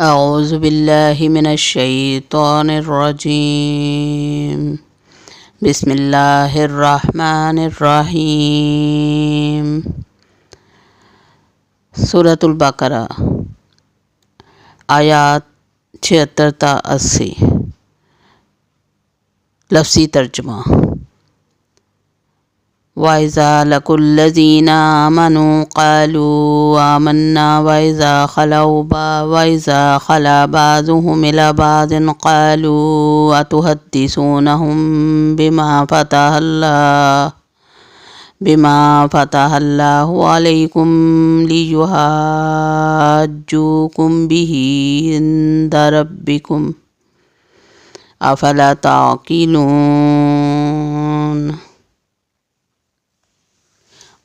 اعوذ باللہ من الشیطان الرجیم بسم اللہ الرحمن الرحیم۔ سورۃ البقرہ آیات 76 تا 80۔ لفظی ترجمہ۔ وَإِذَا لَقُوا الَّذِينَ آمَنُوا قَالُوا آمَنَّا وَإِذَا خَلَا بَعْضُهُمْ إِلَىٰ بَعْضٍ قَالُوا أَتُحَدِّثُونَهُم بِمَا فَتَحَ اللَّهُ عَلَيْكُمْ لِيُحَاجُّوكُم بِهِ عِندَ رَبِّكُمْ أَفَلَا تَعْقِلُونَ۔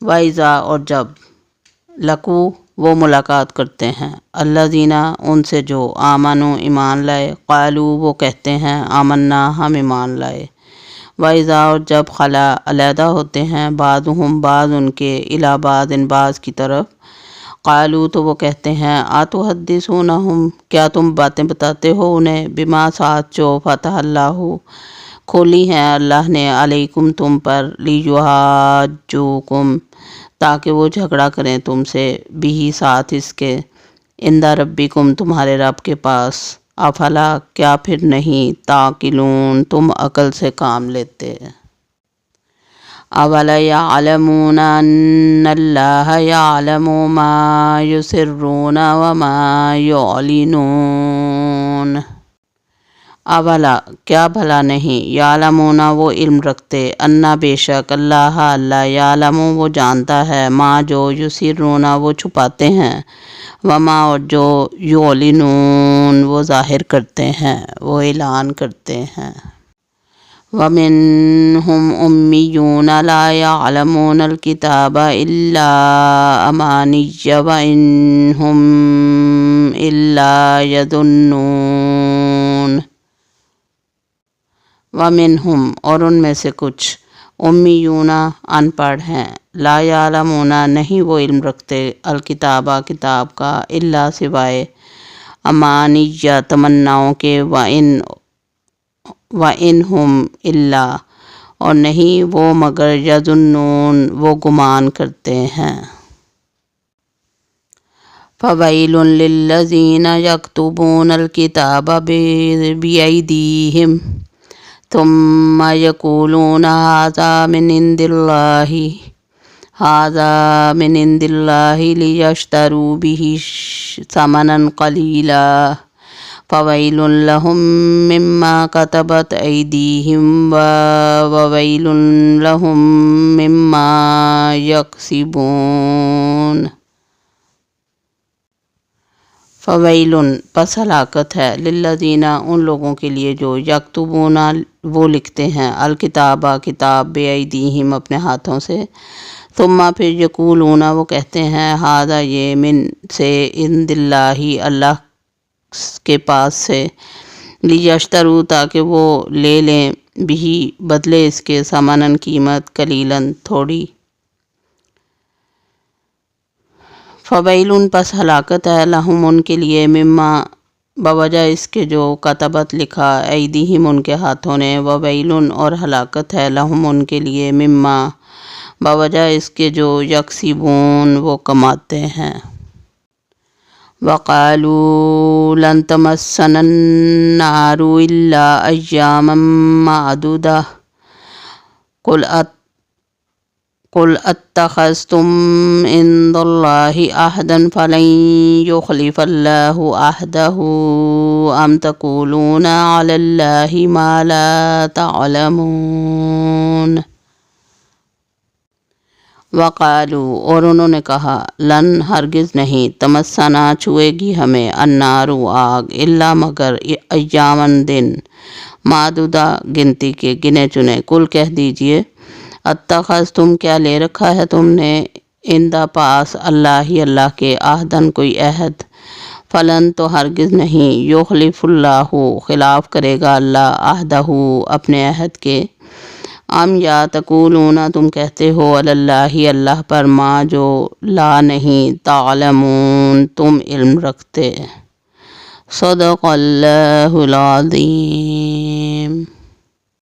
وَإِذَا اور جب لَقُوا وہ ملاقات کرتے ہیں، الذین ان سے جو آمنوا ایمان لائے، قالوا وہ کہتے ہیں آمنا ہم ایمان لائے، وَإِذَا اور جب خلا علیحدہ ہوتے ہیں، بعضهم بعض ان کے الی بعض بعض کی طرف، قالوا تو وہ کہتے ہیں اتحدثونہم کیا تم باتیں بتاتے ہو انہیں، بما ساتھ جو فتح اللہ کھولی ہیں اللہ نے، علیکم تم پر، لیحاجوکم تاکہ وہ جھگڑا کریں تم سے، بھی ساتھ اس کے، عند ربکم تمہارے رب کے پاس، افلا کیا پھر نہیں، تعقلون تم عقل سے کام لیتے۔ اولا یعلمون ان اللہ یعلم ما یسرون وما یعلنون۔ اولا کیا بھلا نہیں، یعلمون وہ علم رکھتے، انا بے شک، اللہ اللہ، یعلم وہ جانتا ہے، ما جو، یسرون وہ چھپاتے ہیں، وما اور جو، یعلنون وہ ظاہر کرتے ہیں، وہ اعلان کرتے ہیں۔ وَمِنْهُمْ أُمِّيُّونَ لَا يَعْلَمُونَ الْكِتَابَ إِلَّا أَمَانِيَّ وَإِنْ هُمْ إِلَّا يَظُنُّونَ۔ وَمِنْهُمْ اور ان میں سے کچھ، امیون ان پڑھ ہیں، لا یعلمون نہیں وہ علم رکھتے، الکتاب کتاب کا، الا سوائے، امانیہ تمناؤں کے، وَإِنْ هُمْ إِلَّا اور نہیں وہ مگر، یظنون وہ گمان کرتے ہیں۔ فَوَيْلٌ لِلَّذِينَ يَكْتُبُونَ الْكِتَابَ بِأَيْدِيهِمْ ثُمَّ يَقُولُونَ هَذَا مِنْ عِنْدِ اللَّهِ لِيَشْتَرُوا بِهِ ثَمَنًا قَلِيلًا فَوَيْلٌ لَهُمْ مِمَّا كَتَبَتْ أَيْدِيهِمْ وَوَيْلٌ لَهُمْ مِمَّا يَكْسِبُونَ۔ فویلن پس ہلاکت ہے، للذین ان لوگوں کے لیے جو، یکتبون وہ لکھتے ہیں، الکتاب کتاب، بایدیہم اپنے ہاتھوں سے، ثم پھر یقولون وہ کہتے ہیں، ھذا یہ، من سے، عند اللہ اللہ کے پاس سے، لیشتروا تاکہ وہ لے لیں، بھی بدلے اس کے، ثمناً قیمت، قلیلاً تھوڑی۔ فویلن پس ہلاکت ہے، لہم ان کے لیے، مما بوجہ اس کے جو، کتبت لکھا، ایدیہم ان کے ہاتھوں نے، وویلن اور ہلاکت ہے، لہم ان کے لیے، مما بوجہ اس کے جو، یکسبون وہ کماتے ہیں۔ وقالوا لن تمسنا النار الا ایاما معدودہ قل اتخذتم عند اللہ عہدا فلن یخلف اللہ عہدہ ام تقولون علی اللہ ما لا تعلمون۔ وقالوا اور انہوں نے کہا، لن ہرگز نہیں، تمسنا چھوئے گی ہمیں، النار آگ، الا مگر، ایاماً دن، معدودہ گنتی کے، گنے چنے، کل کہہ دیجئے، اتخذتم کیا لے رکھا ہے تم نے، عند پاس، اللہ کے، عہدن کوئی عہد، فلن تو ہرگز نہیں، یخلف اللہ خلاف کرے گا اللہ، عہدہ اپنے عہد کے، ام یا تقولون تم کہتے ہو، علی اللہ پر، ما جو، لا نہیں، تعلمون تم علم رکھتے۔ صدق اللہ العظیم.